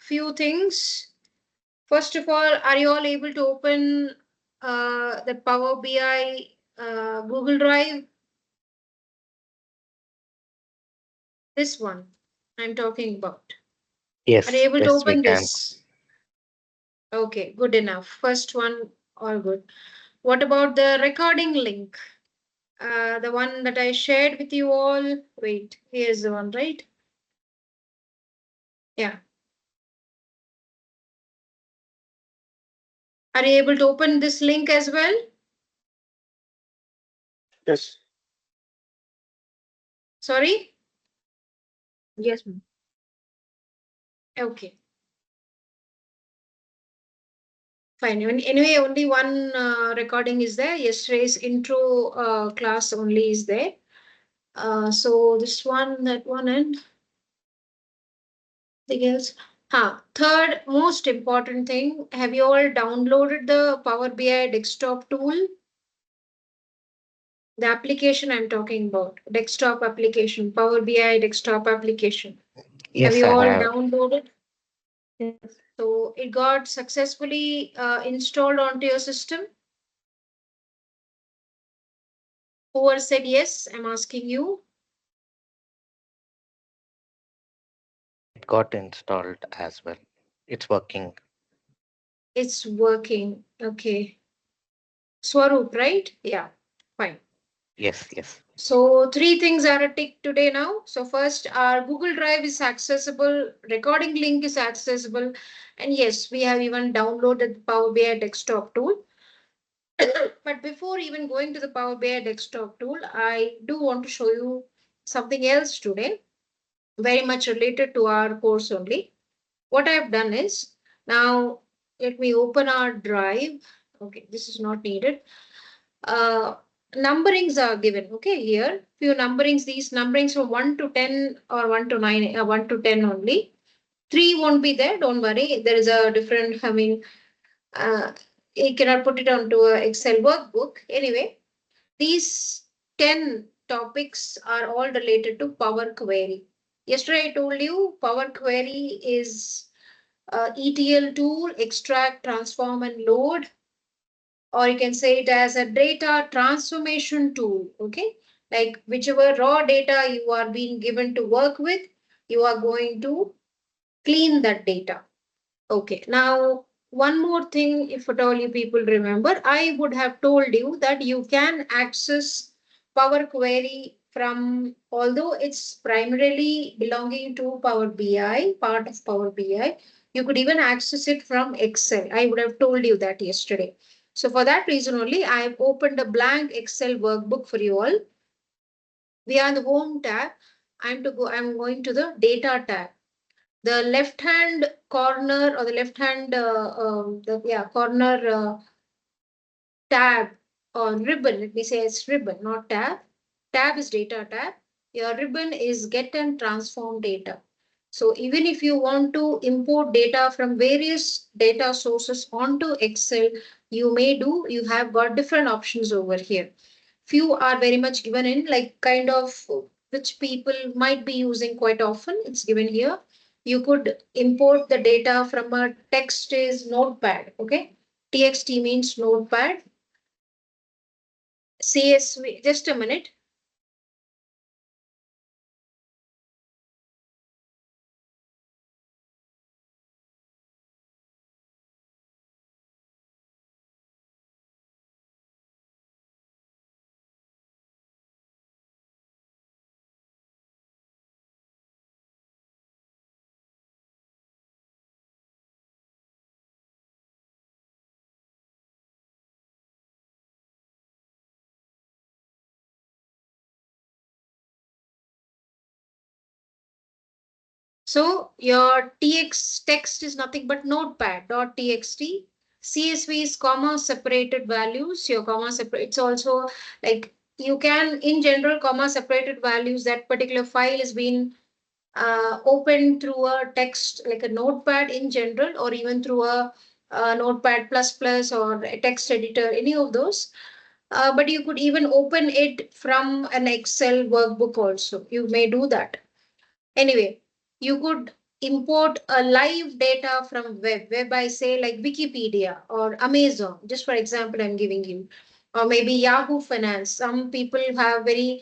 few things. First of all, are you all able to open the Power BI Google Drive? This one I'm talking about. Are you Yes, able to yes, we open can. this? Okay, good enough. First one, all good. What about the recording link? The one that I shared with you all. Wait, here's the one, right? Yeah. Are you able to open this link as well? Yes. Sorry? Yes, ma'am. Okay, fine. Anyway, only one recording is there. Yesterday's intro class only is there. So this one, that one, and anything else? Third most important thing, have you all downloaded the Power BI desktop tool? The application I'm talking about, desktop application, Power BI desktop application. Have Yes, you I all have. downloaded? Yes. So it got successfully installed onto your system. Whoever said yes, I'm asking you. It got installed as well. It's working. It's working. Okay. Swaroop, right? Yeah, fine. Yes, yes. So three things are a tick today now. So first, our Google Drive is accessible, recording link is accessible, and yes, we have even downloaded the Power BI desktop tool. But before even going to the Power BI desktop tool, I do want to show you something else today, very much related to our course only. What I've done is, now let me open our drive. Okay, this is not needed. Uh, Numberings are given. Okay, here few numberings. These numberings from 1 to 10 or 1 to 9, 1 to 10 only. 3 won't be there. Don't worry. There is a different. I mean, you cannot put it onto a Excel workbook. Anyway, these 10 topics are all related to Power Query. Yesterday I told you Power Query is ETL tool, extract, transform, and load, or you can say it as a data transformation tool. Okay, like whichever raw data you are being given to work with, you are going to clean that data. Okay, now one more thing, if at all you people remember, I would have told you that you can access Power Query from, although it's primarily belonging to Power BI, part of Power BI, you could even access it from Excel. I would have told you that yesterday. So for that reason only, I have opened a blank Excel workbook for you all. We are in the home tab. I'm going to the data tab. The left hand corner, or the left hand corner tab or ribbon, let me say it's ribbon, not tab. Tab is data tab. Your ribbon is get and transform data. So even if you want to import data from various data sources onto Excel, you may do. You have got different options over here. Few are very much given in, like kind of which people might be using quite often. It's given here. You could import the data from a text is notepad. Okay, txt means notepad. CSV, just a minute. So your tx text is nothing but notepad.txt. CSV is comma separated values. Your comma separate. It's also like you can, in general, comma separated values. That particular file is being open through a text like a notepad in general, or even through a notepad plus plus or a text editor, any of those. But you could even open it from an Excel workbook also. You may do that. Anyway, you could import a live data from web I say like Wikipedia or Amazon, just for example I'm giving you, or maybe Yahoo Finance. Some people have very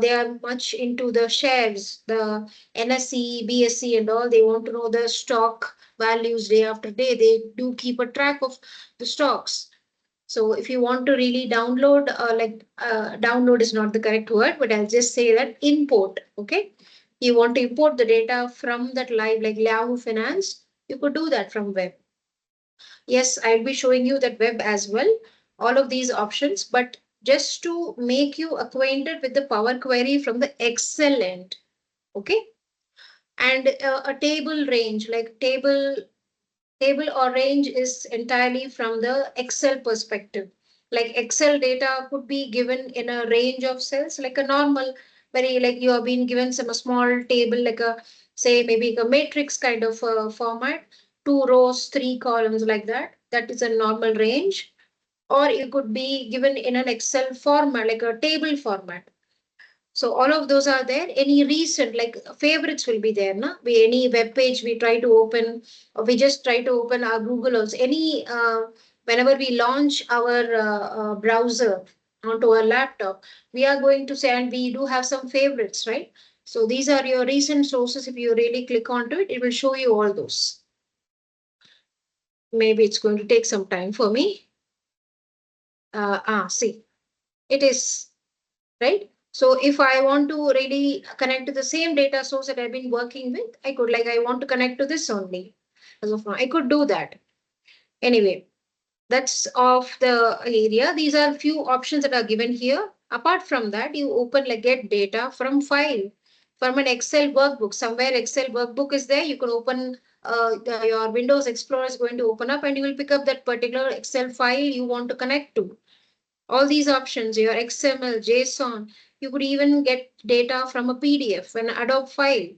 they are much into the shares, the NSE, BSE and all. They want to know the stock values day after day. They do keep a track of the stocks. So if you want to really download, download is not the correct word, but I'll just say that import. Okay. You want to import the data from that live, like Yahoo Finance, you could do that from web. Yes, I'll be showing you that web as well, all of these options, but just to make you acquainted with the Power Query from the Excel end. Okay. And a table range, like table or range is entirely from the Excel perspective. Like Excel data could be given in a range of cells, like a normal, very like you have been given some a small table, like a say maybe a matrix kind of format, 2 rows, 3 columns like that. That is a normal range. Or it could be given in an Excel format, like a table format. So all of those are there. Any recent like favorites will be there. Na? We any web page we try to open, or we just try to open our Google also. Any whenever we launch our browser onto our laptop, we are going to say, and we do have some favorites, right? So these are your recent sources. If you really click onto it, it will show you all those. Maybe it's going to take some time for me. See, it is right? So if I want to really connect to the same data source that I've been working with, I could like I want to connect to this only. As of now, I could do that. Anyway, that's of the area. These are few options that are given here. Apart from that, you open like get data from file, from an Excel workbook. Somewhere Excel workbook is there. You can open your Windows Explorer is going to open up and you will pick up that particular Excel file you want to connect to. All these options, your XML, JSON, you could even get data from a PDF, an Adobe file,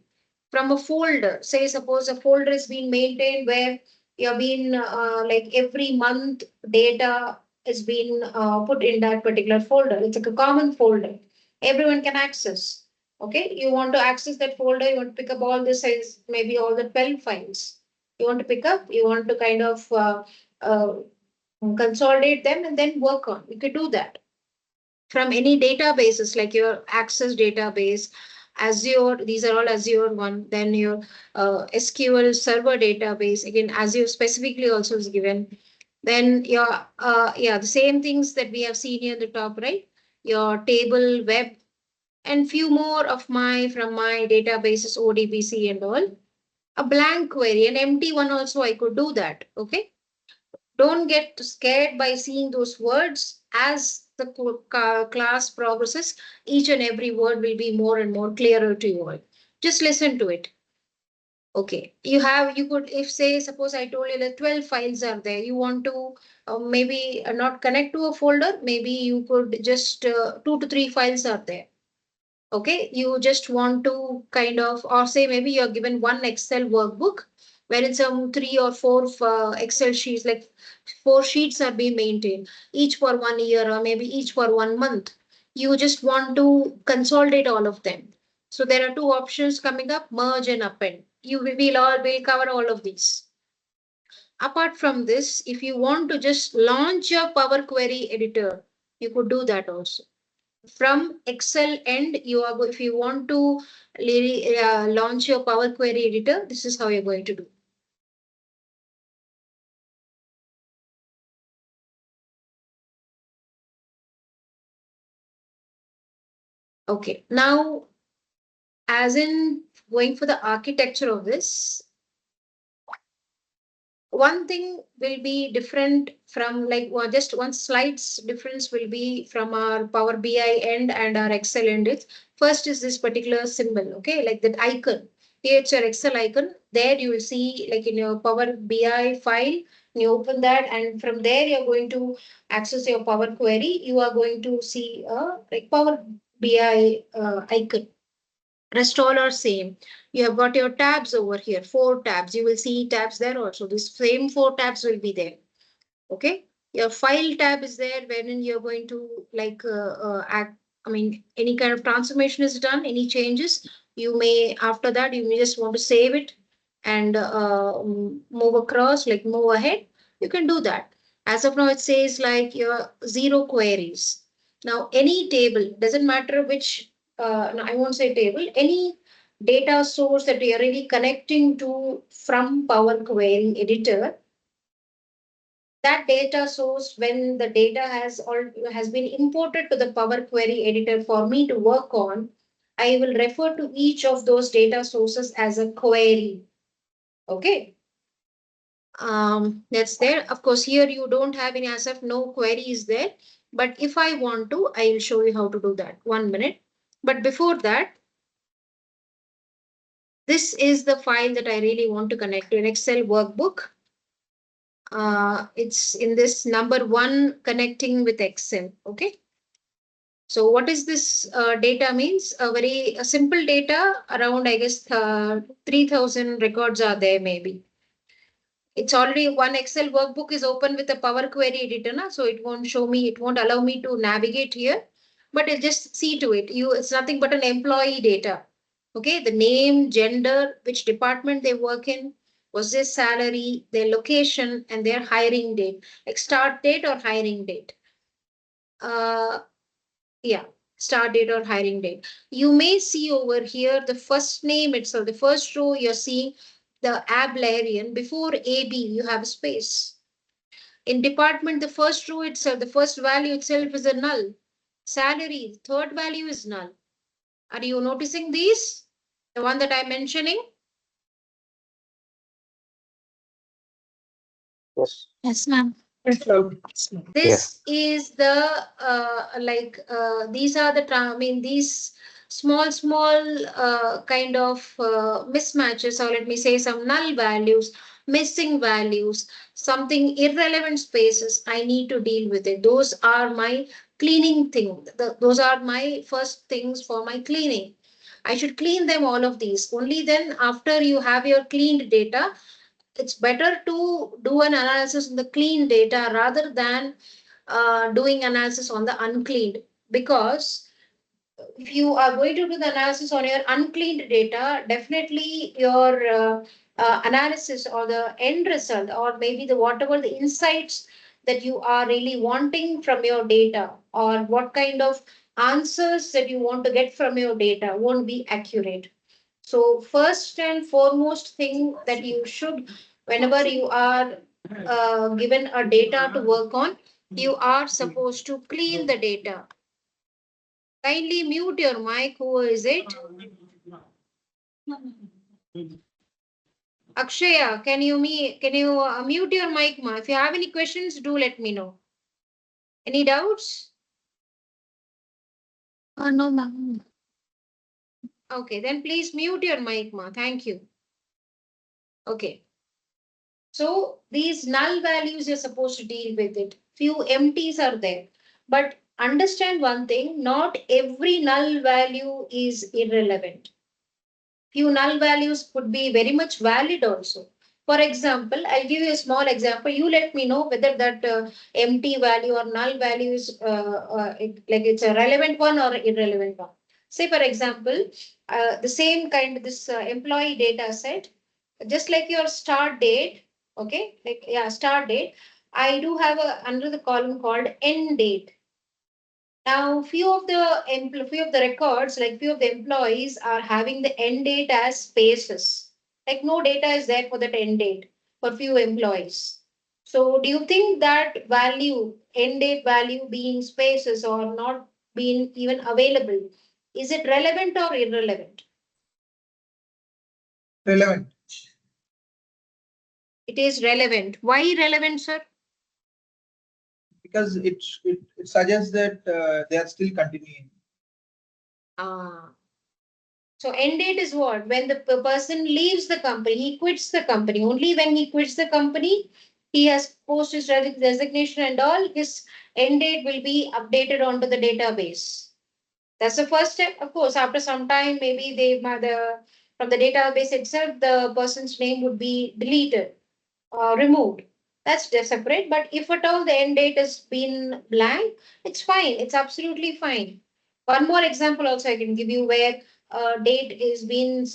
from a folder. Say, suppose a folder is being maintained where you've been like every month data is being put in that particular folder. It's like a common folder. Everyone can access. Okay, you want to access that folder, you want to pick up all the size, maybe all the 12 files. You want to pick up, you want to kind of uh, consolidate them and then work on. You could do that from any databases like your Access database, Azure, these are all Azure one, then your SQL Server database, again, Azure specifically also is given. Then your, yeah, the same things that we have seen here in the top, right? Your table, web, and few more of my, from my databases, ODBC and all. A blank query, an empty one also, I could do that, okay? Don't get scared by seeing those words. As the class progresses, each and every word will be more and more clearer to you all. Just listen to it. Okay, you could, if say, suppose I told you that 12 files are there, you want to maybe not connect to a folder, maybe you could just 2 to 3 files are there. Okay, you just want to kind of, or say maybe you're given one Excel workbook wherein some 3 or 4 Excel sheets, like 4 sheets are being maintained, each for 1 year or maybe each for 1 month. You just want to consolidate all of them. So there are two options coming up: merge and append. You will cover all of these. Apart from this, if you want to just launch your Power Query editor, you could do that also from Excel end. You are if you want to really, launch your Power Query editor, this is how you're going to do. Okay, now as in going for the architecture of this, one thing will be different from like just one slide's difference will be from our Power BI end and our Excel end. Is first is this particular symbol, okay, like that icon. Here it's your Excel icon. There you will see like in your Power BI file, you open that and from there you're going to access your Power Query. You are going to see a like Power BI icon. Rest all are same. You have got your tabs over here, 4 tabs. You will see tabs there also. These same 4 tabs will be there. Okay. Your file tab is there wherein you're going to like act. I mean, any kind of transformation is done, any changes. You may, after that, you may just want to save it and move across, like move ahead, you can do that. As of now, it says like your zero queries. Now, any table, doesn't matter which, no, I won't say table, any data source that you are really connecting to from Power Query Editor, that data source, when the data has been imported to the Power Query Editor for me to work on, I will refer to each of those data sources as a query. Okay. That's there. Of course, here you don't have any, as of no query is there. But if I want to, I will show you how to do that. 1 minute. But before that, this is the file that I really want to connect to an Excel workbook. It's in this number 1, connecting with Excel. Okay. So what is this data means? A very simple data, around, I guess, 3,000 records are there maybe. It's already one Excel workbook is open with a Power Query editor, na? So it won't show me, it won't allow me to navigate here, but it'll just see to it. It's nothing but an employee data. Okay, the name, gender, which department they work in, was their salary, their location, and their hiring date, like start date or hiring date. Uh, yeah, start date or hiring date. You may see over here the first name itself, the first row you're seeing the ablarian. Before AB, you have a space. In department, the first row itself, the first value itself is a null. Salary, the third value is null. Are you noticing these? The one that I'm mentioning? Yes. Yes, ma'am. Yes. This is the these are the I mean these small kind of mismatches, or let me say some null values, missing values, something irrelevant spaces. I need to deal with it. Those are my cleaning thing. Those are my first things for my cleaning. I should clean them, all of these. Only then, after you have your cleaned data, it's better to do an analysis on the clean data rather than doing analysis on the uncleaned. Because if you are going to do the analysis on your uncleaned data, definitely your analysis or the end result, or maybe the whatever the insights that you are really wanting from your data, or what kind of answers that you want to get from your data, won't be accurate. So first and foremost thing that you should, whenever you are given a data to work on, you are supposed to clean the data. Kindly mute your mic. Who is it? Akshaya, can you mute your mic, ma? If you have any questions, do let me know. Any doubts? No, ma'am. Okay, then please mute your mic, ma. Thank you. Okay. So these null values you're supposed to deal with it. Few empties are there. But understand one thing, not every null value is irrelevant. Few null values could be very much valid also. For example, I'll give you a small example. You let me know whether that empty value or null value is like it's a relevant one or irrelevant one. Say, for example, the same kind of this employee data set, just like your start date, okay, like yeah, start date. I do have a under the column called end date. Now, few of the records, like few of the employees, are having the end date as spaces. Like no data is there for that end date for few employees. So, do you think that value, end date value, being spaces or not being even available, is it relevant or irrelevant? Relevant It is relevant. Why relevant, sir? because it suggests that they are still continuing. Ah, so end date is what? When the person leaves the company, he quits the company. Only when he quits the company, he has post his resignation and all, his end date will be updated onto the database. That's the first step. Of course, after some time, maybe from the database itself, the person's name would be deleted removed. That's just separate. But if at all the end date has been blank, it's fine. It's absolutely fine. One more example also I can give you where date is being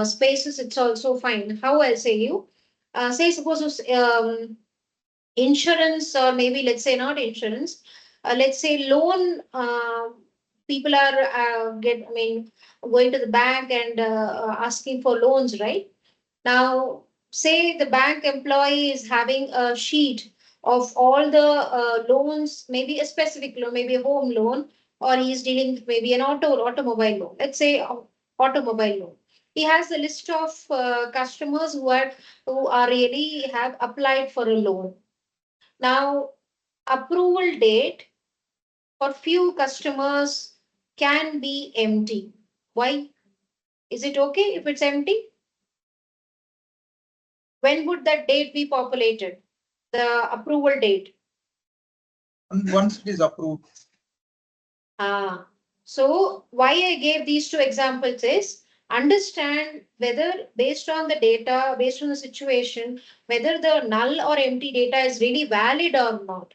spaces, it's also fine. How I'll say you, say suppose insurance, or maybe let's say not insurance, let's say loan, people are I mean going to the bank and asking for loans, right? Now, say the bank employee is having a sheet of all the loans, maybe a specific loan, maybe a home loan, or he's dealing with maybe an automobile loan. Let's say automobile loan. He has a list of customers who are really have applied for a loan. Now, approval date for few customers can be empty. Why? Is it okay if it's empty? When would that date be populated? The approval date. Once it is approved. Ah, so why I gave these two examples is understand whether based on the data, based on the situation, whether the null or empty data is really valid or not.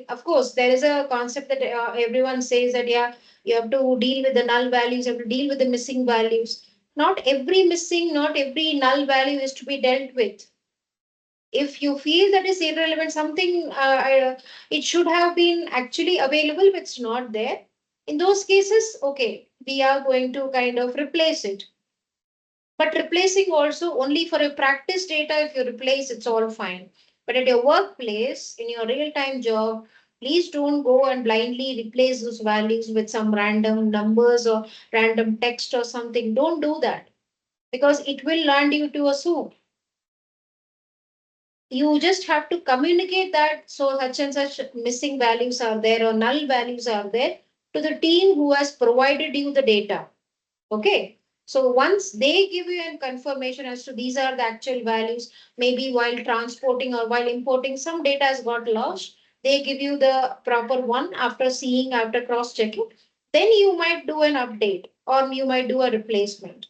Of course, there is a concept that everyone says that, yeah, you have to deal with the null values, you have to deal with the missing values. Not every missing, not every null value is to be dealt with. If you feel that is irrelevant, something it should have been actually available, but it's not there. In those cases, okay, we are going to kind of replace it. But replacing also only for a practice data, if you replace, it's all fine. But at your workplace, in your real time job, please don't go and blindly replace those values with some random numbers or random text or something. Don't do that, because it will land you to a soup. You just have to communicate that so such and such missing values are there or null values are there to the team who has provided you the data. Okay. So once they give you a confirmation as to these are the actual values, maybe while transporting or while importing, some data has got lost. They give you the proper one after seeing, after cross checking. Then you might do an update or you might do a replacement.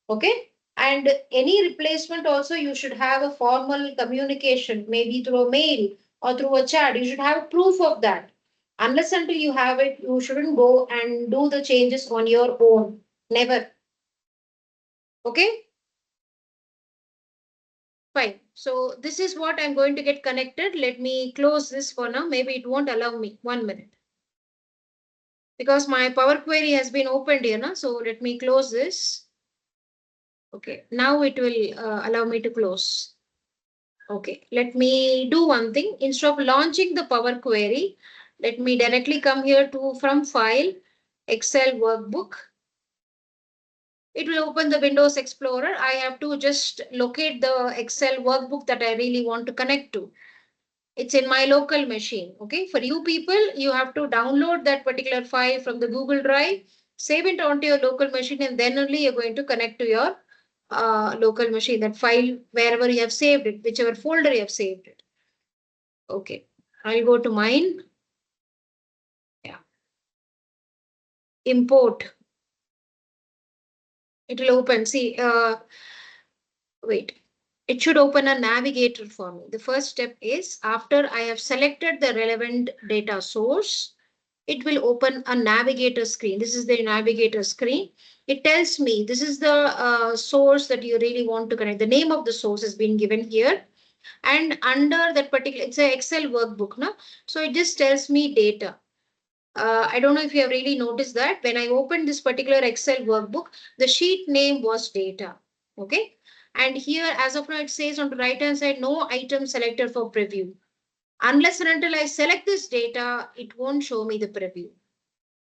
Okay. And any replacement also, you should have a formal communication, maybe through a mail or through a chat. You should have proof of that. Unless until you have it, you shouldn't go and do the changes on your own. Never. Okay, fine. So this is what I'm going to get connected. Let me close this for now. Maybe it won't allow me. 1 minute. Because my Power Query has been opened here. Na? So let me close this. Okay, now it will allow me to close. Okay, let me do one thing. Instead of launching the Power Query, let me directly come here to from File, Excel Workbook. It will open the Windows Explorer. I have to just locate the Excel workbook that I really want to connect to. It's in my local machine. Okay, for you people, you have to download that particular file from the Google Drive, save it onto your local machine, and then only you're going to connect to your local machine, that file wherever you have saved it, whichever folder you have saved it. Okay, I'll go to mine. Yeah. Import. It will open. See, wait. It should open a navigator for me. The first step is after I have selected the relevant data source, it will open a navigator screen. This is the navigator screen. It tells me this is the source that you really want to connect. The name of the source has been given here. And under that particular, it's an Excel workbook. No? So it just tells me data. I don't know if you have really noticed that when I opened this particular Excel workbook, the sheet name was data. Okay. And here, as of now, it says on the right hand side, no item selected for preview. Unless and until I select this data, it won't show me the preview.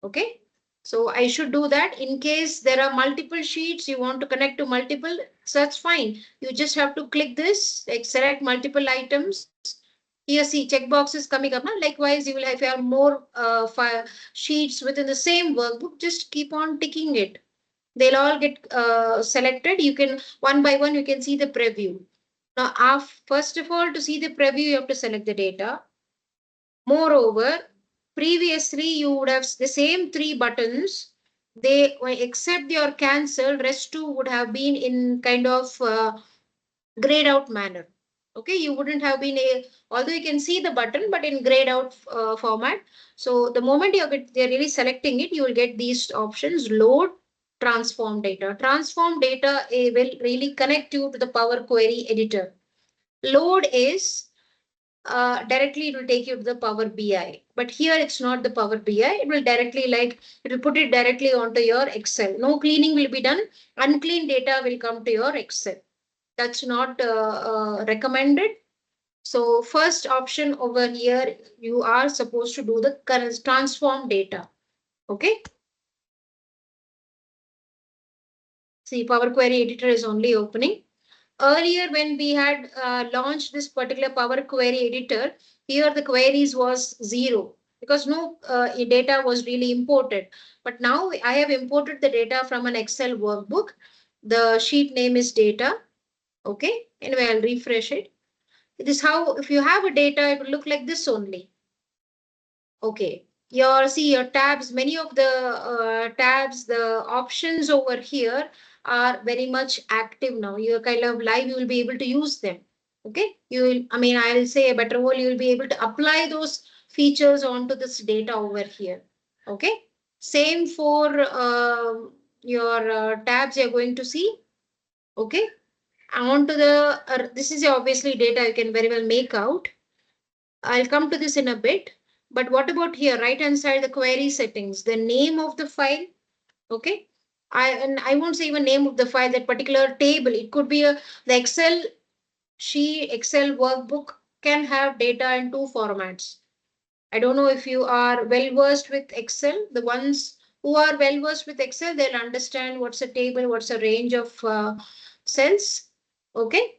Okay. So I should do that. In case there are multiple sheets, you want to connect to multiple, so that's fine. You just have to click this, like select multiple items. Here, see, checkbox is coming up. Now, likewise, you will, if you have more sheets within the same workbook, just keep on ticking it. They'll all get selected. You can, one by one, you can see the preview. Now, first of all, to see the preview, you have to select the data. Moreover, previously you would have the same three buttons. They, except your cancel, rest two would have been in kind of grayed out manner. Okay, you wouldn't have been although you can see the button, but in grayed out format. So the moment they're really selecting it, you will get these options: load, transform data. Transform data will really connect you to the Power Query editor. Load is directly it will take you to the Power BI. But here it's not the Power BI. It will directly it will put it directly onto your Excel. No cleaning will be done. Unclean data will come to your Excel. That's not recommended. So first option over here, you are supposed to do the transform data. Okay. See, Power Query editor is only opening. Earlier, when we had launched this particular Power Query editor, here the queries was 0 because no data was really imported. But now I have imported the data from an Excel workbook. The sheet name is data. Okay. Anyway, I'll refresh it. It is how, if you have a data, it will look like this only. Okay. Your tabs, many of the tabs, the options over here are very much active now. You're kind of live, you will be able to use them. Okay. I'll say a better word, you will be able to apply those features onto this data over here. Okay. Same for your tabs you're going to see. Okay. On to the, this is obviously data you can very well make out. I'll come to this in a bit. But what about here, right hand side, the query settings, the name of the file. Okay. I won't say even name of the file, that particular table. It could be the Excel sheet, Excel workbook can have data in two formats. I don't know if you are well versed with Excel. The ones who are well versed with Excel, they'll understand what's a table, what's a range of cells. Okay.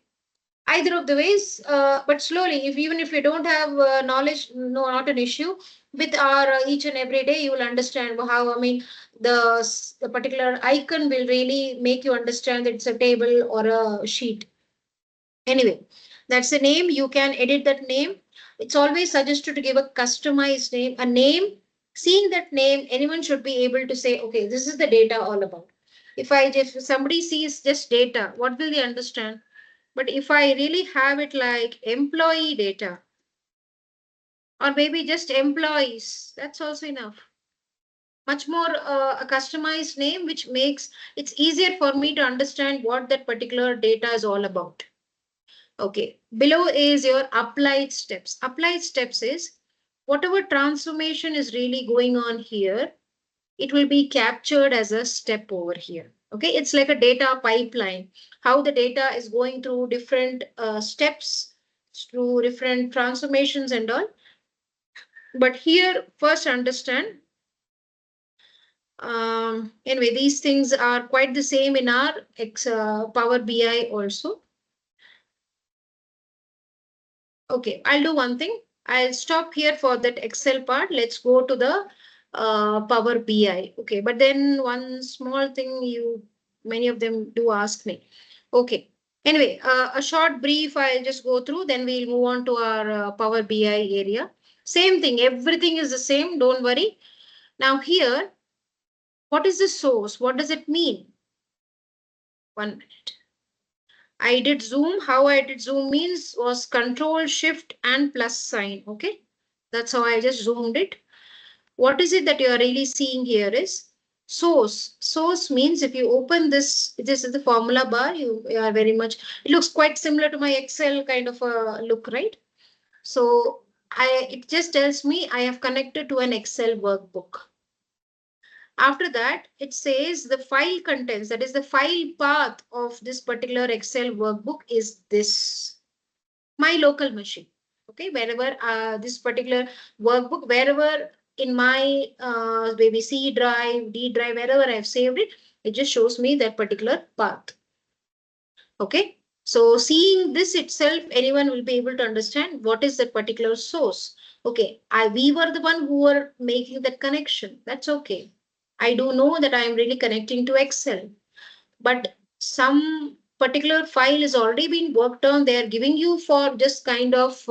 Either of the ways, but slowly, if even if you don't have knowledge, no, not an issue. With our each and every day, you will understand how, the particular icon will really make you understand that it's a table or a sheet. Anyway, that's the name. You can edit that name. It's always suggested to give a customized name, a name. Seeing that name, anyone should be able to say, okay, this is the data all about. If somebody sees just data, what will they understand? But if I really have it like employee data, or maybe just employees, that's also enough. Much more a customized name, which makes it's easier for me to understand what that particular data is all about. Okay, below is your applied steps. Applied steps is whatever transformation is really going on here, it will be captured as a step over here. Okay, it's like a data pipeline, how the data is going through different steps, through different transformations and all. But here, first understand, anyway, these things are quite the same in our Power BI also. Okay, I'll do one thing. I'll stop here for that Excel part. Let's go to the Power BI. Okay, but then one small thing many of them do ask me. Okay, anyway, a short brief I'll just go through, then we'll move on to our Power BI area. Same thing, everything is the same, don't worry. Now here, what is the source? What does it mean? 1 minute. I did zoom. How I did zoom means was Control Shift and plus sign. Okay, that's how I just zoomed it. What is it that you are really seeing here is source. Source means if you open this is the formula bar. You are very much. It looks quite similar to my Excel kind of a look, right? So it just tells me I have connected to an Excel workbook. After that, it says the file contents, that is the file path of this particular Excel workbook is this, my local machine. Okay, wherever this particular workbook, wherever in my maybe C drive, D drive, wherever I've saved it, it just shows me that particular path. Okay, so seeing this itself, anyone will be able to understand what is that particular source. Okay, we were the one who were making that connection. That's okay. I do know that I am really connecting to Excel, but some particular file is already been worked on. They are giving you for just kind of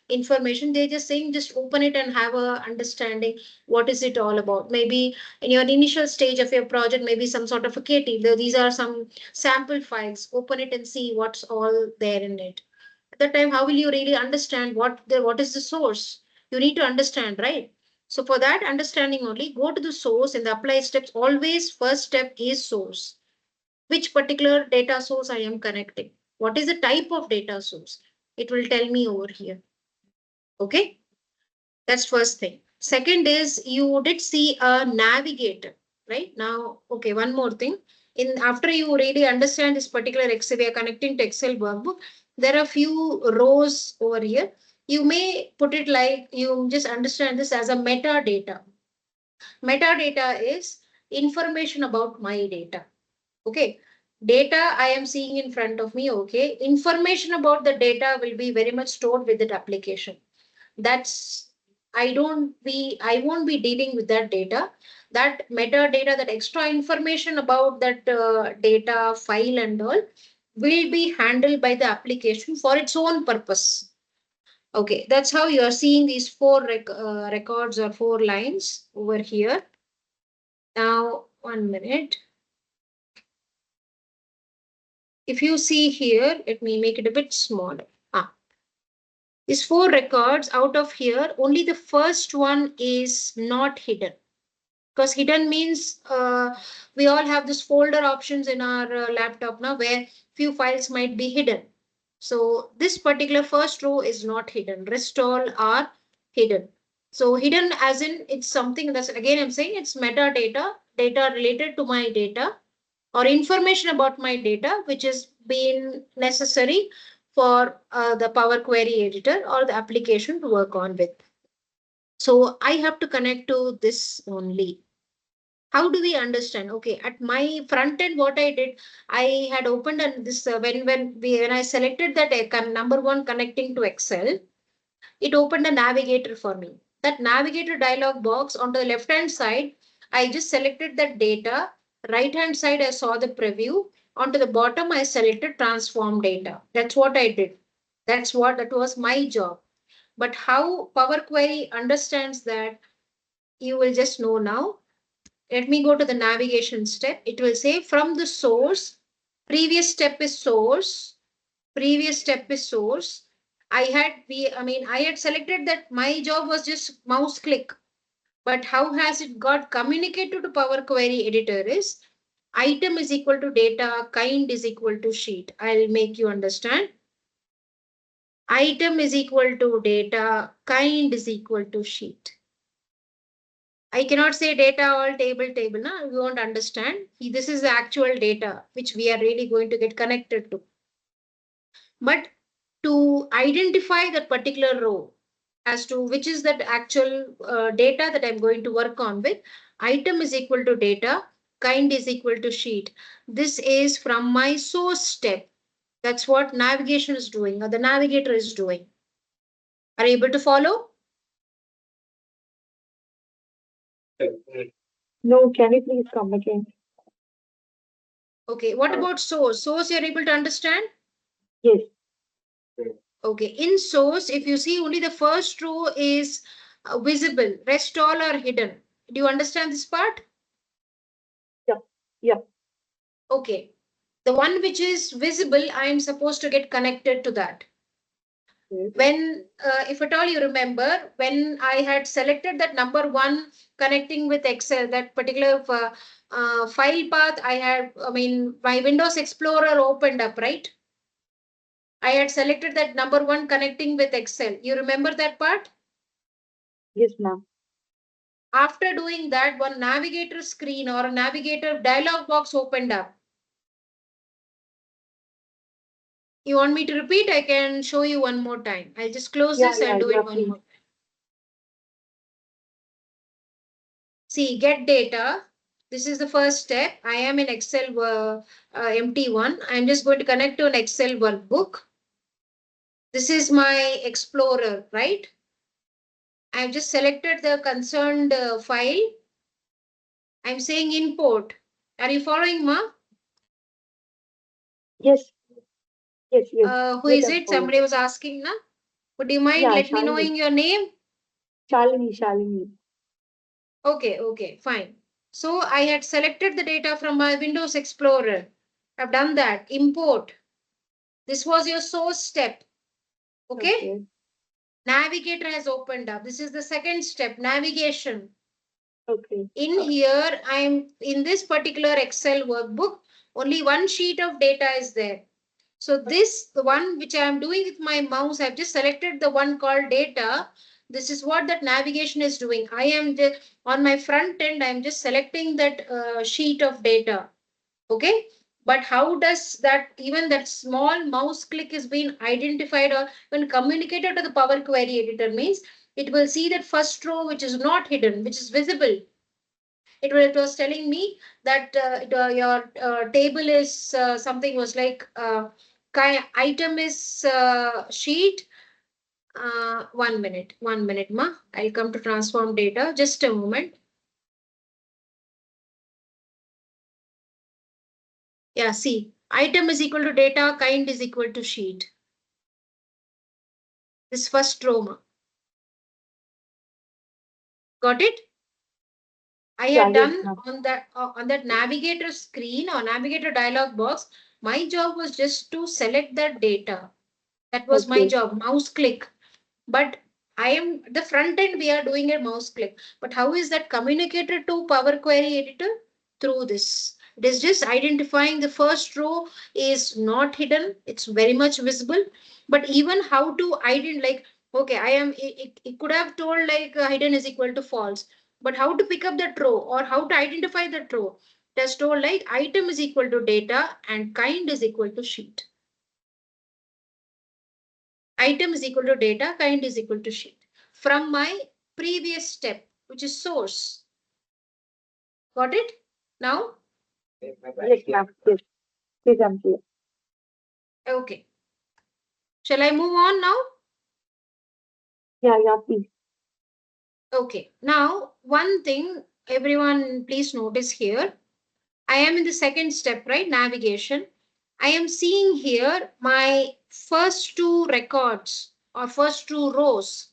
information. They're just saying just open it and have a understanding what is it all about. Maybe in your initial stage of your project, maybe some sort of a KT. These are some sample files. Open it and see what's all there in it. At that time, how will you really understand what is the source? You need to understand, right? So for that understanding only, go to the source in the apply steps. Always first step is source. Which particular data source I am connecting? What is the type of data source? It will tell me over here. Okay, that's first thing. Second is you did see a navigator, right? Now, okay, one more thing. In after you really understand this particular Excel, we are connecting to Excel workbook. There are few rows over here. You may put it like you just understand this as a metadata. Metadata is information about my data. Okay. Data I am seeing in front of me. Okay. Information about the data will be very much stored with that application. That's I won't be dealing with that data. That metadata, that extra information about that data file and all will be handled by the application for its own purpose. Okay, that's how you are seeing these four records or four lines over here. Now, 1 minute. If you see here, let me make it a bit smaller. These four records out of here, only the first one is not hidden. Because hidden means we all have this folder options in our laptop now where few files might be hidden. So this particular first row is not hidden. Rest all are hidden. So hidden as in it's something that's again I'm saying it's metadata, data related to my data or information about my data which is been necessary for the Power Query editor or the application to work on with. So I have to connect to this only. How do we understand? Okay, at my front end, what I did, I had opened and this when I selected that number one connecting to Excel, it opened a navigator for me. That navigator dialog box on the left hand side, I just selected that data. Right hand side, I saw the preview. Onto the bottom, I selected transform data. That's what I did. That was my job. But how Power Query understands that, you will just know now. Let me go to the navigation step. It will say from the source, previous step is source, previous step is source. I had selected that my job was just mouse click. But how has it got communicated to Power Query editor is item is equal to data, kind is equal to sheet. I'll make you understand. Item is equal to data, kind is equal to sheet. I cannot say data all table. No, you won't understand. This is the actual data which we are really going to get connected to. But to identify that particular row as to which is that actual data that I'm going to work on with, item is equal to data, kind is equal to sheet. This is from my source step. That's what navigation is doing or the navigator is doing. Are you able to follow? No, can you please come again? Okay, what about source? Source you're able to understand? Yes. Okay, in source, if you see only the first row is visible, rest all are hidden. Do you understand this part? Yep. Yep. Okay, the one which is visible, I am supposed to get connected to that. Yes. When, if at all you remember, when I had selected that number one connecting with Excel, that particular file path my Windows Explorer opened up, right? I had selected that number one connecting with Excel. You remember that part? Yes, ma'am. After doing that, one navigator screen or a navigator dialog box opened up. You want me to repeat? I can show you one more time. I'll just close Yeah, this yeah, and do yeah, it one please. more. See, get data. This is the first step. I am in Excel empty one. I'm just going to connect to an Excel workbook. This is my Explorer, right? I've just selected the concerned file. I'm saying import. Are you following, Ma? Yes, yes, yes. Who Yes, is I'm it? following. Somebody was asking, na? Would you mind Yeah, let me Shalini. knowing your name? Shalini. Okay, fine. So I had selected the data from my Windows Explorer. I've done that. Import. This was your source step. Okay. Okay. Navigator has opened up. This is the second step, navigation. Okay. In here, I'm in this particular Excel workbook, only one sheet of data is there. So this, the one which I am doing with my mouse, I've just selected the one called data. This is what that navigation is doing. I am on my front end, I'm just selecting that sheet of data. Okay. But how does that, even that small mouse click is being identified or when communicated to the Power Query editor means it will see that first row which is not hidden, which is visible. It was telling me that your table is something was like item is sheet. 1 minute, ma. I'll come to transform data. Just a moment. Yeah, see, item is equal to data, kind is equal to sheet. This first row, ma. Got it? I Yeah, had yes, done ma'am. on that navigator screen or navigator dialog box. My job was just to select that data. That was my Okay. job. Mouse click. But I am the front end, we are doing a mouse click. But how is that communicated to Power Query Editor? Through this. It is just identifying the first row is not hidden. It's very much visible. But even how to identify, like, okay, it could have told like hidden is equal to false. But how to pick up that row or how to identify that row? It has told like item is equal to data and kind is equal to sheet. Item is equal to data, kind is equal to sheet. From my previous step, which is source. Got it? Now? Yes, ma'am. Yes. Please, I'm clear. Okay. Shall I move on now? Yeah, yeah, please. Okay. Now, one thing everyone please notice here. I am in the second step, right? Navigation. I am seeing here my first two records or first two rows.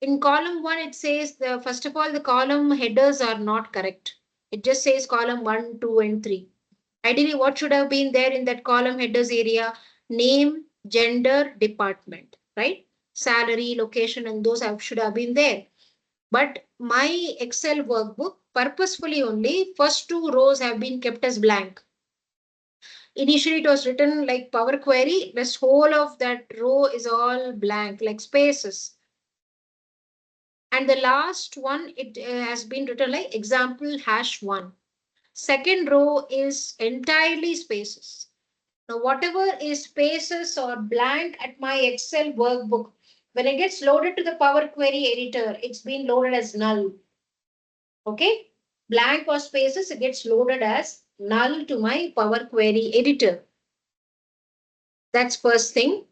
In column one, it says the first of all, the column headers are not correct. It just says column 1, 2, and 3. Ideally, what should have been there in that column headers area? Name, gender, department, right? Salary, location, and those should have been there. But my Excel workbook, purposefully only, first two rows have been kept as blank. Initially, it was written like Power Query. This whole of that row is all blank, like spaces. And the last one, it has been written like example #1. Second row is entirely spaces. Now, whatever is spaces or blank at my Excel workbook, when it gets loaded to the Power Query editor, it's been loaded as null. Okay? Blank or spaces, it gets loaded as null to my Power Query editor. That's first thing.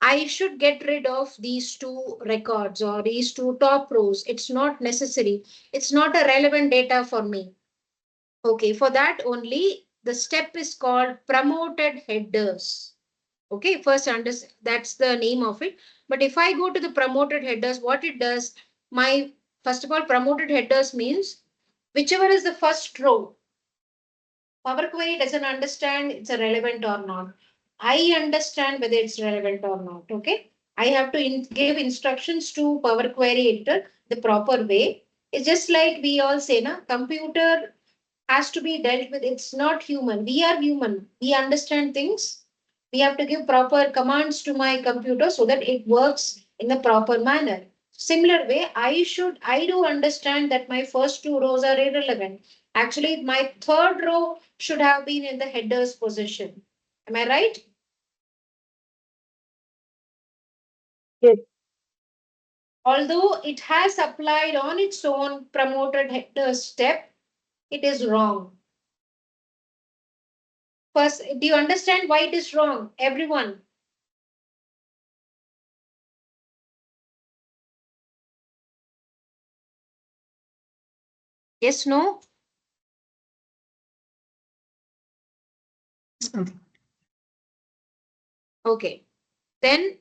I should get rid of these two records or these two top rows. It's not necessary. It's not a relevant data for me. Okay, for that only the step is called promoted headers. Okay, first that's the name of it. But if I go to the promoted headers, what it does, my first of all, promoted headers means whichever is the first row. Power Query doesn't understand it's a relevant or not. I understand whether it's relevant or not. Okay, I have to give instructions to Power Query editor the proper way. It's just like we all say, na, computer has to be dealt with. It's not human. We are human. We understand things. We have to give proper commands to my computer so that it works in a proper manner. Similar way, I do understand that my first two rows are irrelevant. Actually, my third row should have been in the headers position. Am I right? Yes. Although it has applied on its own promoted header step, it is wrong. First, do you understand why it is wrong? Everyone. Yes, no? Okay. Then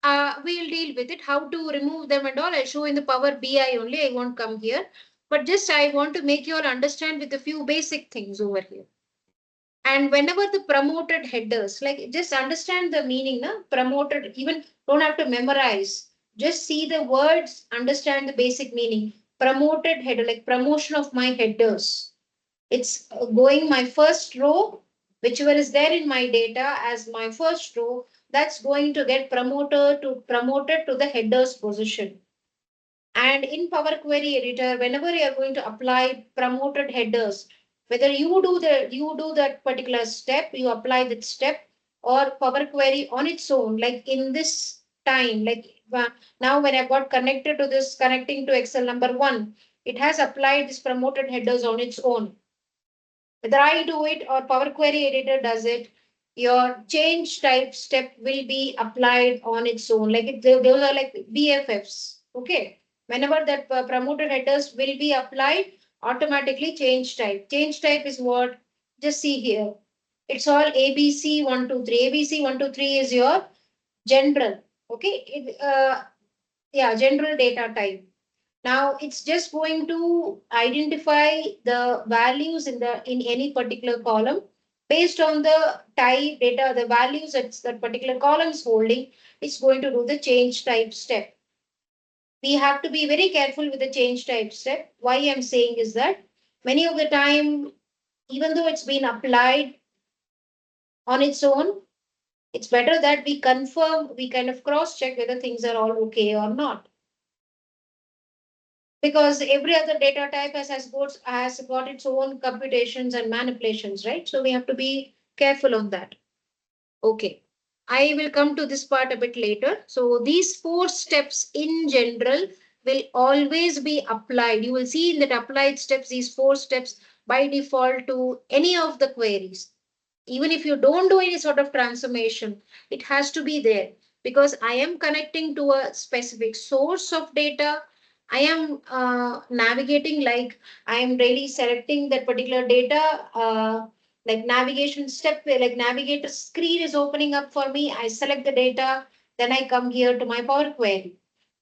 we'll deal with it. How to remove them and all. I'll show in the Power BI only. I won't come here. But just I want to make you all understand with a few basic things over here. And whenever the promoted headers, like just understand the meaning, na? Promoted, even don't have to memorize. Just see the words, understand the basic meaning. Promoted header, like promotion of my headers. It's going my first row, whichever is there in my data as my first row, that's going to get promoted to the headers position. And in Power Query Editor, whenever you are going to apply promoted headers, whether you do that particular step, you apply that step, or Power Query on its own, like in this time, like now when I got connected to this, connecting to Excel number one, it has applied this promoted headers on its own. Whether I do it or Power Query Editor does it, your change type step will be applied on its own. Like those are like BFFs. Okay. Whenever that promoted headers will be applied, automatically change type. Change type is what? Just see here. It's all ABC 123. ABC 123 is your general. Okay. Yeah, general data type. Now it's just going to identify the values in any particular column based on the type data, the values that particular column is holding. It's going to do the change type step. We have to be very careful with the change type step. Why I'm saying is that many of the time, even though it's been applied on its own, it's better that we confirm, we kind of cross check whether things are all okay or not, because every other data type has got its own computations and manipulations, right? So we have to be careful on that. Okay. I will come to this part a bit later. So these four steps in general will always be applied. You will see in that applied steps, these four steps by default to any of the queries. Even if you don't do any sort of transformation, it has to be there because I am connecting to a specific source of data. I am navigating, like I am really selecting that particular data, like navigation step where like navigator screen is opening up for me. I select the data, then I come here to my Power Query.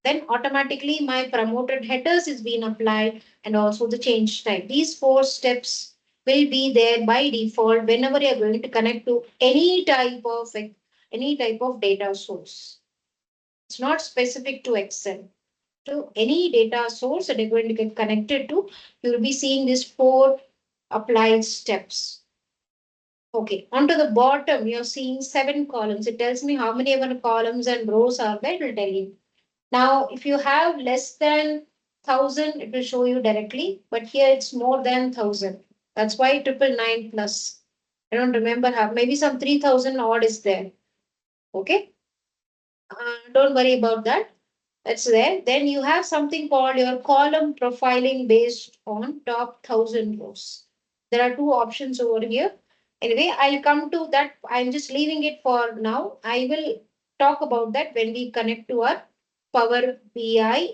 Then automatically my promoted headers is being applied and also the change type. These four steps will be there by default whenever you're going to connect to any type of data source. It's not specific to Excel. To any data source that you're going to get connected to, you will be seeing these four applied steps. Okay, onto the bottom, you're seeing 7 columns. It tells me how many ever columns and rows are there. It will tell you. Now, if you have less than 1,000, it will show you directly, but here it's more than 1,000. That's why 999 plus. I don't remember how, maybe some 3,000 odd is there. Okay, don't worry about that. That's there. Then you have something called your column profiling based on top 1,000 rows. There are two options over here. Anyway, I'll come to that. I'm just leaving it for now. I will talk about that when we connect to our Power BI,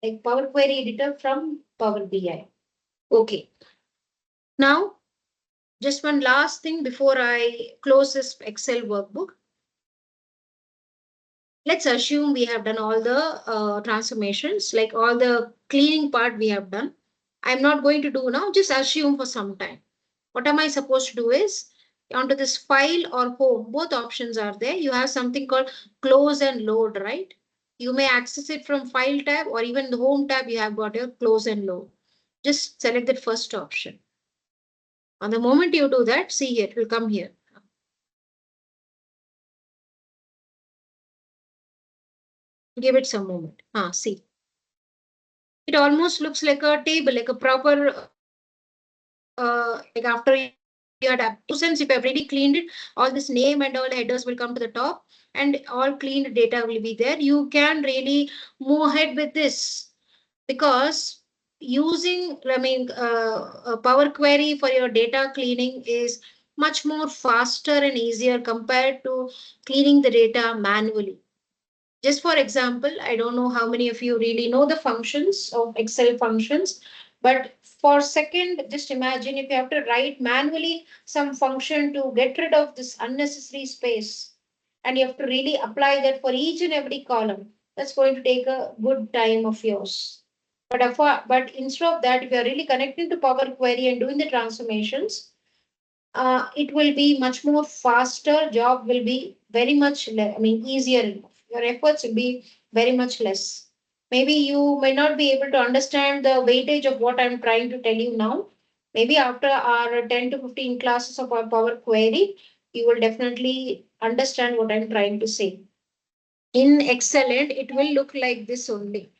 like Power Query Editor from Power BI. Okay. Now, just one last thing before I close this Excel workbook. Let's assume we have done all the transformations, like all the cleaning part we have done. I'm not going to do now, just assume for some time. What am I supposed to do is onto this file or home, both options are there. You have something called close and load, right? You may access it from file tab or even the home tab. You have got your close and load. Just select that first option. On the moment you do that, see here, it will come here. Give it some moment. See. It almost looks like a table, like a proper, like after you had since if you have already cleaned it, all this name and all headers will come to the top and all cleaned data will be there. You can really move ahead with this because using, a Power Query for your data cleaning is much more faster and easier compared to cleaning the data manually. Just for example, I don't know how many of you really know the functions of Excel functions, but for second, just imagine if you have to write manually some function to get rid of this unnecessary space, and you have to really apply that for each and every column. That's going to take a good time of yours. But instead of that, if you are really connecting to Power Query and doing the transformations, it will be much more faster. Job will be very much, easier. Your efforts will be very much less. Maybe you may not be able to understand the weightage of what I'm trying to tell you now. Maybe after our 10 to 15 classes of our Power Query, you will definitely understand what I'm trying to say. In Excellent, it will look like this only.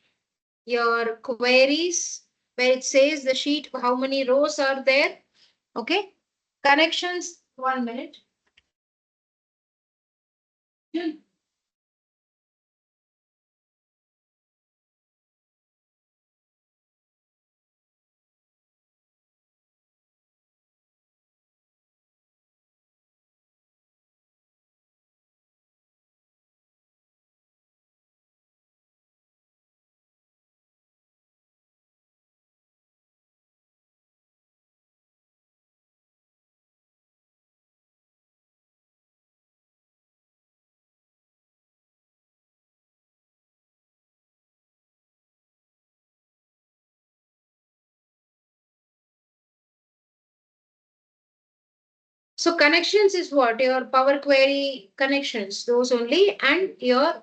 Your queries, where it says the sheet, how many rows are there. Okay. Connections, 1 minute. So connections is what? Your Power Query connections, those only, and your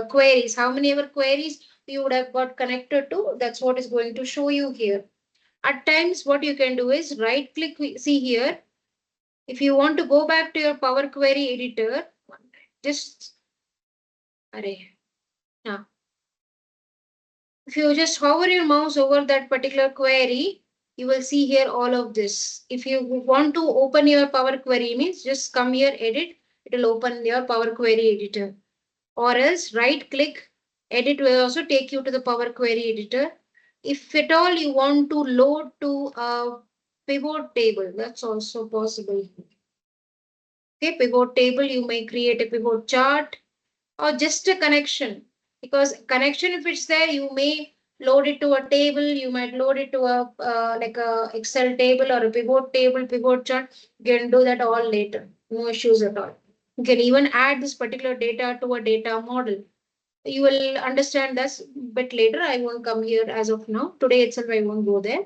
queries. How many ever queries you would have got connected to, that's what is going to show you here. At times, what you can do is right click, see here. If you want to go back to your Power Query editor, just, array, now, if you just hover your mouse over that particular query, you will see here all of this. If you want to open your Power Query, means just come here, edit, it will open your Power Query editor. Or else right click, edit will also take you to the Power Query editor. If at all you want to load to a pivot table, that's also possible. Okay, pivot table, you may create a pivot chart or just a connection, because connection, if it's there, you may load it to a table, you might load it to a like a Excel table or a pivot table, pivot chart. You can do that all later, no issues at all. You can even add this particular data to a data model. You will understand this bit later. I won't come here as of now. Today itself I won't go there.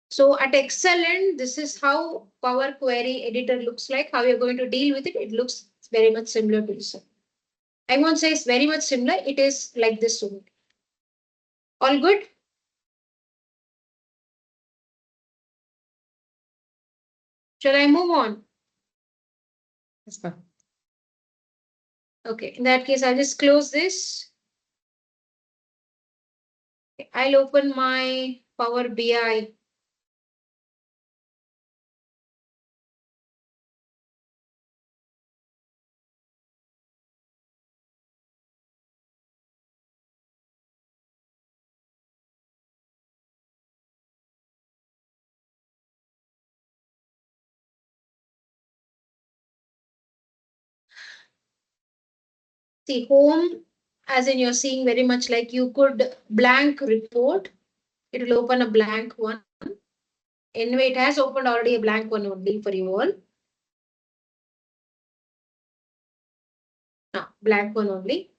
So at Excellent, this is how Power Query Editor looks like. How you're going to deal with it, it looks very much similar to this. I won't say it's very much similar. It is like this only. All good? Shall I move on? Yes, ma'am. Okay, in that case, I'll just close this. I'll open my Power BI. See, home, as in you're seeing very much like you could blank report. It will open a blank one. Anyway, it has opened already a blank one only for you all. No, blank one only.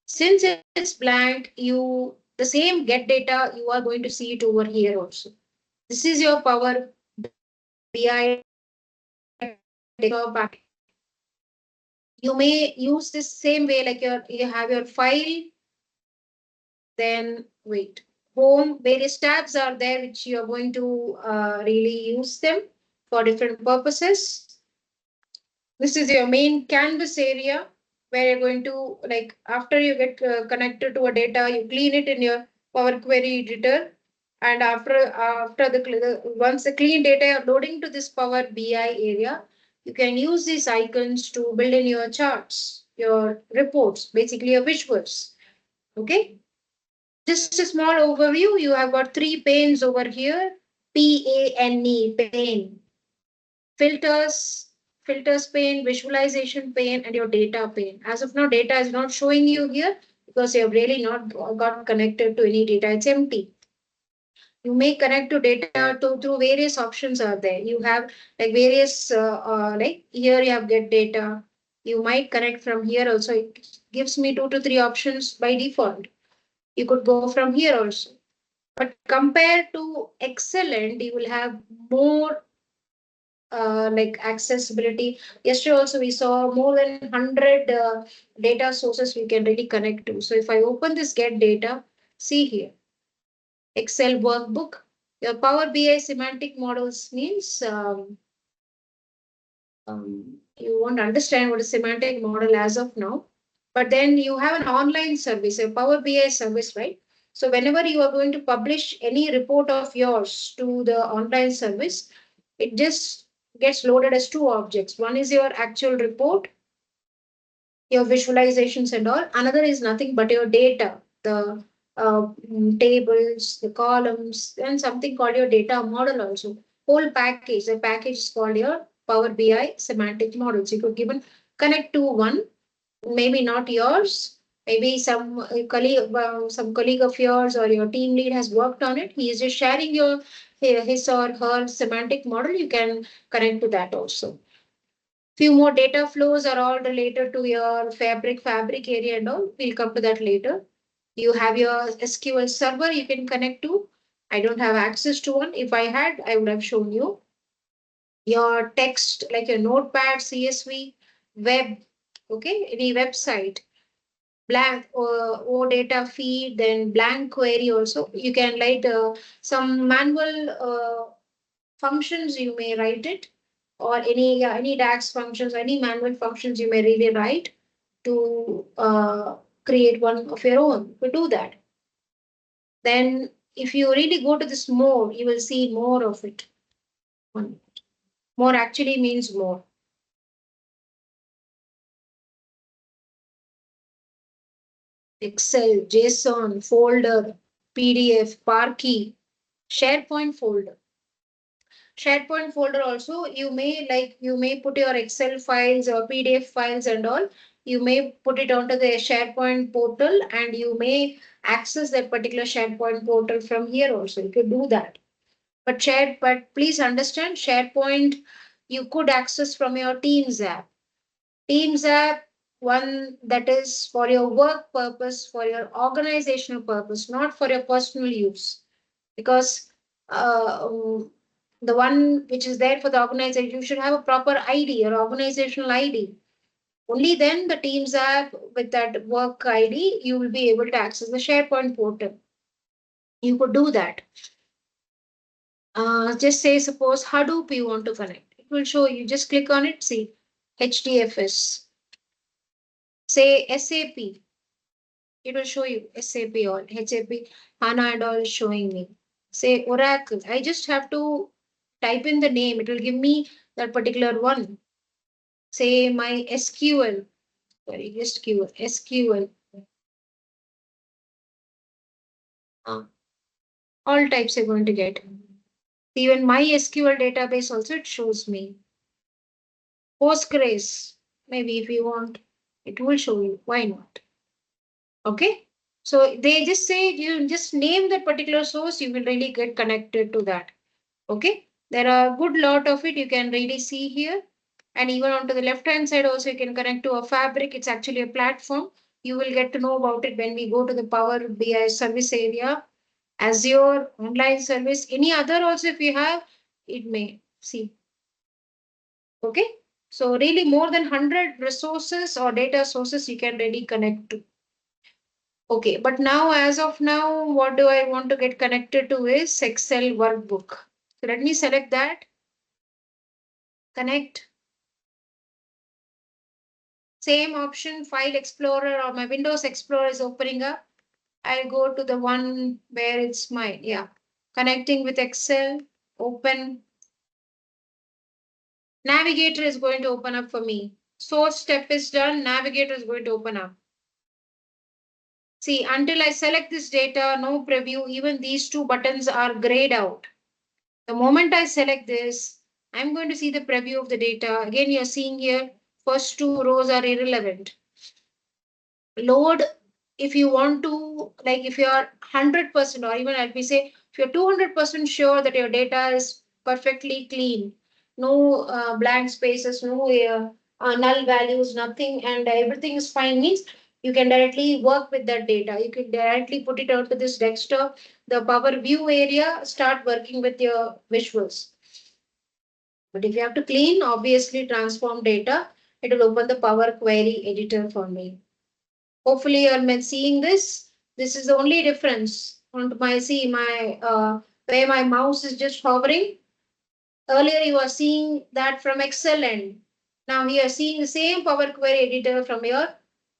Since it's blank, the same get data, you are going to see it over here also. This is your Power BI pack. You may use this same way, like you have your file, then wait, home, various tabs are there which you are going to really use them for different purposes. This is your main canvas area where you're going to, like, after you get connected to a data, you clean it in your Power Query editor. And after once the clean data are loading to this Power BI area, you can use these icons to build in your charts, your reports, basically your visuals. Okay. Just a small overview. You have got three panes over here. PANE, pane. Filters pane, visualization pane, and your data pane. As of now, data is not showing you here because you have really not got connected to any data. It's empty. You may connect to data through various options are there. You have like various, like here you have get data. You might connect from here also. It gives me 2 to 3 options by default. You could go from here also. But compared to Excellent, you will have more like accessibility. Yesterday also we saw more than 100 data sources we can really connect to. So if I open this get data, see here, Excel workbook, your Power BI semantic models means you won't understand what a semantic model as of now. But then you have an online service, a Power BI service, right? So whenever you are going to publish any report of yours to the online service, it just gets loaded as two objects. One is your actual report, your visualizations and all. Another is nothing but your data, the tables, the columns, and something called your data model also. Whole package. The package is called your Power BI semantic models. You could given connect to one, maybe not yours. Maybe some colleague of yours or your team lead has worked on it. He is just sharing your his or her semantic model. You can connect to that also. Few more data flows are all related to your fabric area and all. We'll come to that later. You have your SQL server you can connect to. I don't have access to one. If I had, I would have shown you. Your text, like your notepad, CSV, web, okay, any website, blank or data feed, then blank query also. You can write some manual functions, you may write it, or any DAX functions, any manual functions you may really write to create one of your own. We do that. Then if you really go to this more, you will see more of it. More actually means more. Excel, JSON, folder, PDF, Parkey, SharePoint folder. SharePoint folder also, you may put your Excel files or PDF files and all. You may put it onto the SharePoint portal and you may access that particular SharePoint portal from here also. You could do that. But please understand, SharePoint you could access from your Teams app. Teams app, one that is for your work purpose, for your organizational purpose, not for your personal use. Because the one which is there for the organization, you should have a proper ID or organizational ID. Only then the Teams app with that work ID, you will be able to access the SharePoint portal. You could do that. Just say, suppose Hadoop you want to connect. It will show you. Just click on it. See, HDFS. Say SAP. It will show you SAP or HAP. HANA and all is showing me. Say Oracle. I just have to type in the name. It will give me that particular one. Say my SQL. Sorry, SQL. Uh, all types are going to get. Even my SQL database also it shows me. Postgres. Maybe if you want, it will show you. Why not? Okay. So they just say you just name that particular source, you will really get connected to that. Okay. There are a good lot of it you can really see here. And even onto the left hand side also you can connect to a fabric. It's actually a platform. You will get to know about it when we go to the Power BI service area, Azure, online service, any other also if you have, it may see. Okay. So really more than 100 resources or data sources you can really connect to. Okay, but now as of now, what do I want to get connected to is Excel workbook. So let me select that, connect. Same option, File Explorer or my Windows Explorer is opening up. I'll go to the one where it's my, connecting with Excel, open. Navigator is going to open up for me. Source step is done, Navigator is going to open up. See, until I select this data, no preview, even these two buttons are grayed out. The moment I select this, I'm going to see the preview of the data. Again, you're seeing here, first two rows are irrelevant. Load, if you want to, like if you're 100% or even let me say, if you're 200% sure that your data is perfectly clean, no blank spaces, no null values, nothing, and everything is fine, means you can directly work with that data. You can directly put it onto this desktop, the Power View area, start working with your visuals. But if you have to clean, obviously transform data, it will open the Power Query editor for me. Hopefully you are seeing this. This is the only difference on my where my mouse is just hovering. Earlier you are seeing that from Excel end. Now you are seeing the same Power Query editor from your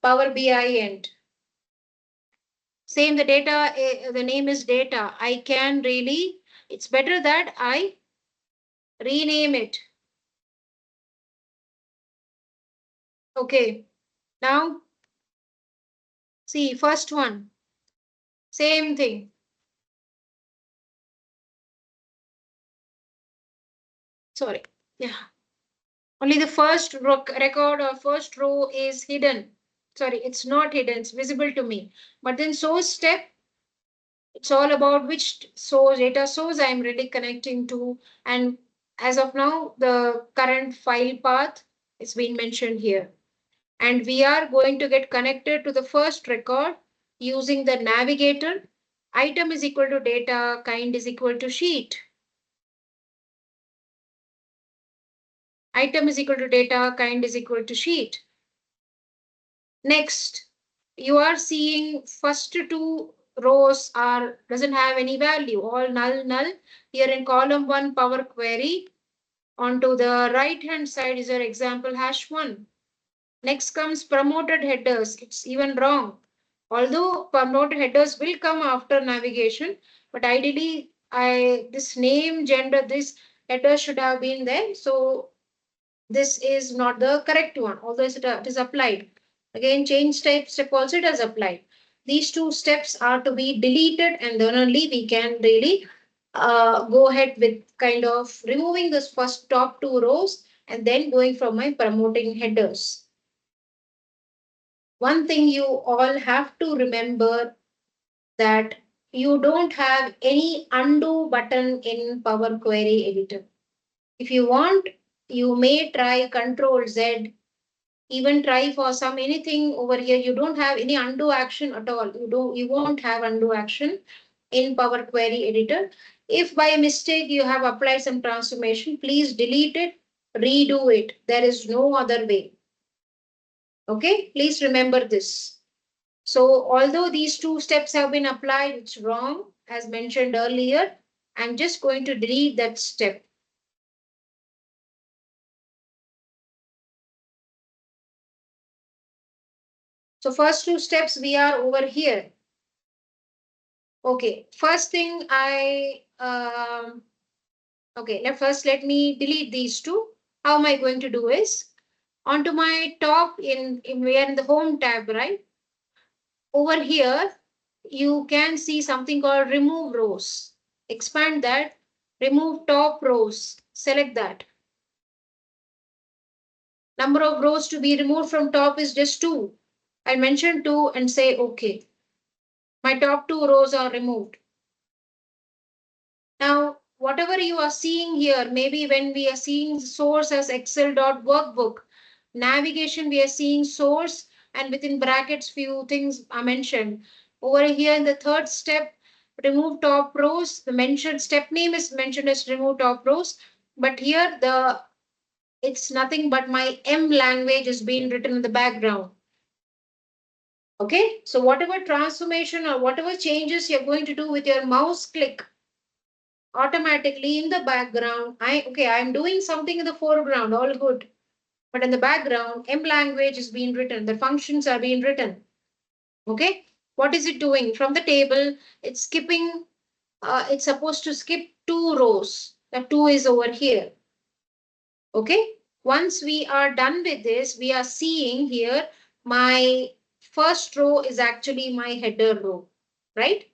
Power BI end. Same, the data, the name is data. I can really, it's better that I rename it. Okay, now see, first one, same thing. Sorry, yeah. Only the first record or first row is hidden. Sorry, it's not hidden, it's visible to me. But then source step, it's all about which source, data source I'm really connecting to. And as of now, the current file path is being mentioned here. And we are going to get connected to the first record using the navigator. Item is equal to data, kind is equal to sheet. Item is equal to data, kind is equal to sheet. Next, you are seeing first two rows doesn't have any value, all null, null. Here in column 1 Power Query, onto the right hand side is your example #1. Next comes promoted headers. It's even wrong. Although promoted headers will come after navigation, but ideally this name, gender, this header should have been there. So this is not the correct one, although it is applied. Again, change type step also it has applied. These two steps are to be deleted, and then only we can really go ahead with kind of removing this first top two rows and then going from my promoting headers. One thing you all have to remember that you don't have any undo button in Power Query Editor. If you want, you may try Control Z, even try for some anything over here. You don't have any undo action at all. You won't have undo action in Power Query Editor. If by mistake you have applied some transformation, please delete it, redo it. There is no other way. Okay, please remember this. So although these two steps have been applied, it's wrong as mentioned earlier. I'm just going to delete that step. So first two steps we are over here. Okay, first thing okay, first let me delete these two. How am I going to do is onto my top we are in the home tab, right? Over here, you can see something called remove rows. Expand that, remove top rows, select that. Number of rows to be removed from top is just 2. I mention 2 and say OK. My top 2 rows are removed. Now, whatever you are seeing here, maybe when we are seeing source as excel.workbook, navigation we are seeing source and within brackets few things are mentioned. Over here in the third step, remove top rows, the mentioned step name is mentioned as remove top rows, but here it's nothing but my M language is being written in the background. Okay, so whatever transformation or whatever changes you're going to do with your mouse click, automatically in the background, I'm doing something in the foreground, all good. But in the background, M language is being written, the functions are being written. Okay, what is it doing? From the table, it's skipping, it's supposed to skip 2 rows. The 2 is over here. Okay, once we are done with this, we are seeing here my first row is actually my header row, right?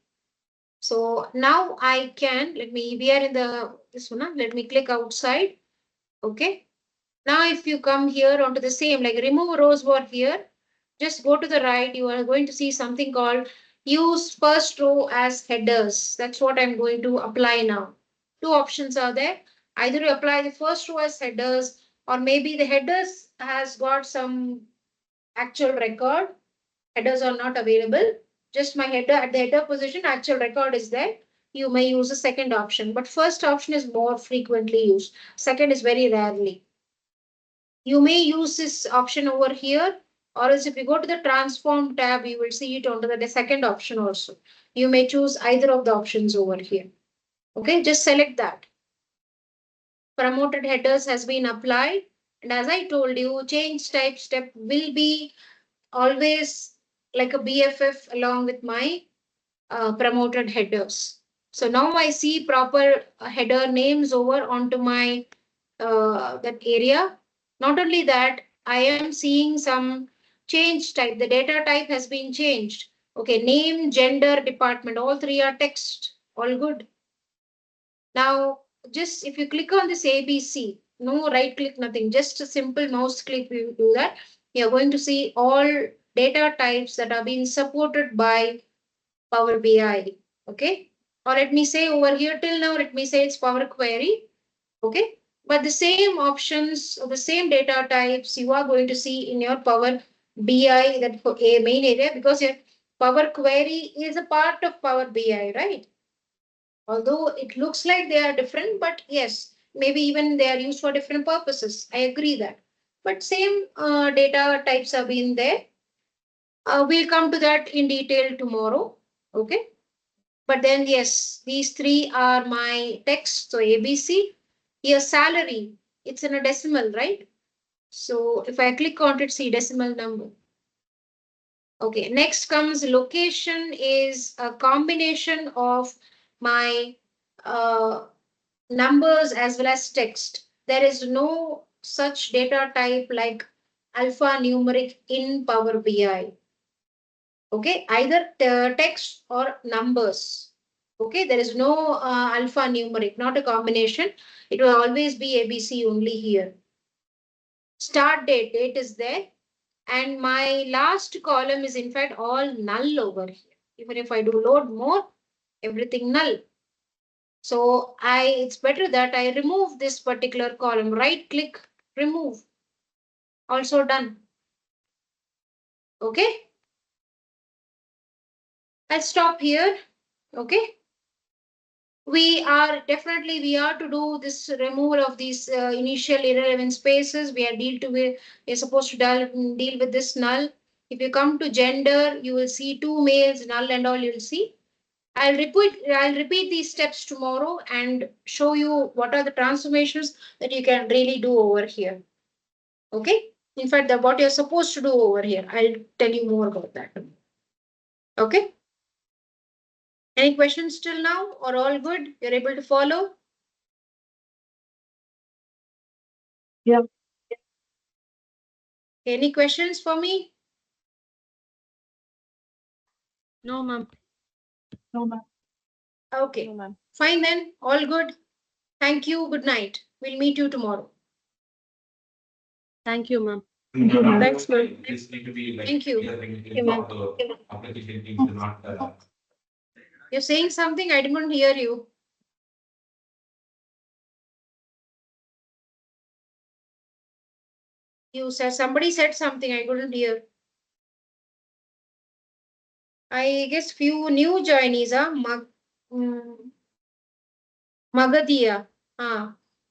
So now I can, we are in this one, let me click outside. Okay. Now if you come here onto the same, like remove rows were here, just go to the right, you are going to see something called use first row as headers. That's what I'm going to apply now. Two options are there. Either you apply the first row as headers, or maybe the headers has got some actual record. Headers are not available. Just my header at the header position, actual record is there. you may use the second option. But first option is more frequently used. Second is very rarely. You may use this option over here, or else if you go to the transform tab, you will see it under the second option also. You may choose either of the options over here. Okay, just select that. Promoted headers has been applied. And as I told you, change type step will be always like a BFF along with my promoted headers. So now I see proper header names over onto my that area. Not only that, I am seeing some change type. The data type has been changed. Okay, name, gender, department, all three are text. All good. Now, just if you click on this ABC, no right click, nothing, just a simple mouse click, we do that. You're going to see all data types that are being supported by Power BI. Okay. Or let me say over here till now, let me say it's Power Query. Okay. But the same options or the same data types you are going to see in your Power BI, that for a main area, because your Power Query is a part of Power BI, right? Although it looks like they are different, but yes, maybe even they are used for different purposes. I agree that. But same data types have been there. We'll come to that in detail tomorrow. Okay. But then, yes, these three are my text. So ABC, here salary, it's in a decimal, right? So if I click on it, see decimal number. Okay, next comes location is a combination of my numbers as well as text. There is no such data type like alphanumeric in Power BI. Okay, either text or numbers. Okay, there is no alphanumeric, not a combination. It will always be ABC only here. Start date, date is there. And my last column is in fact all null over here. Even if I do load more, everything null. So it's better that I remove this particular column. Right click, remove. Also done. Okay. I'll stop here. Okay. We are to do this removal of these initial irrelevant spaces. We're supposed to deal with this null. If you come to gender, you will see two males, null and all you'll see. I'll repeat these steps tomorrow and show you what are the transformations that you can really do over here. Okay. In fact, what you're supposed to do over here, I'll tell you more about that. Okay. Any questions till now or all good? You're able to follow? Yeah. Any questions for me? No, ma'am. No, ma'am. Okay. No, ma'am. Fine then. All good. Thank you. Good night. We'll meet you tomorrow. Thank you, ma'am. Thank you, ma'am. Thanks, ma'am. Thank you. You're saying something? I didn't hear you. Somebody said something. I couldn't hear. I guess few new joinees, Magadhiya.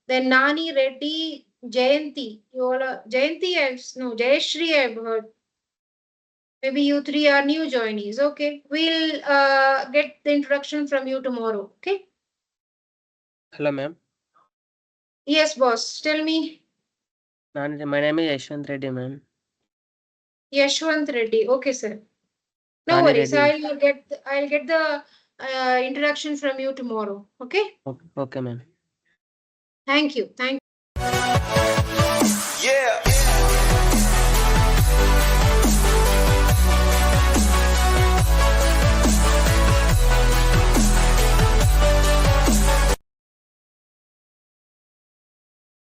Then Nani Reddy, Jayanti. You all are Jayanti, no, Jayashri, I've heard. Maybe you three are new joinees. Okay. We'll get the introduction from you tomorrow. Okay. Hello, ma'am. Yes, boss. Tell me. My name is Yashwant Reddy, ma'am. Yashwant Reddy. Okay, sir. No Nani worries. Reddy. I'll get the introduction from you tomorrow. Okay. Okay, ma'am. Thank you. Thank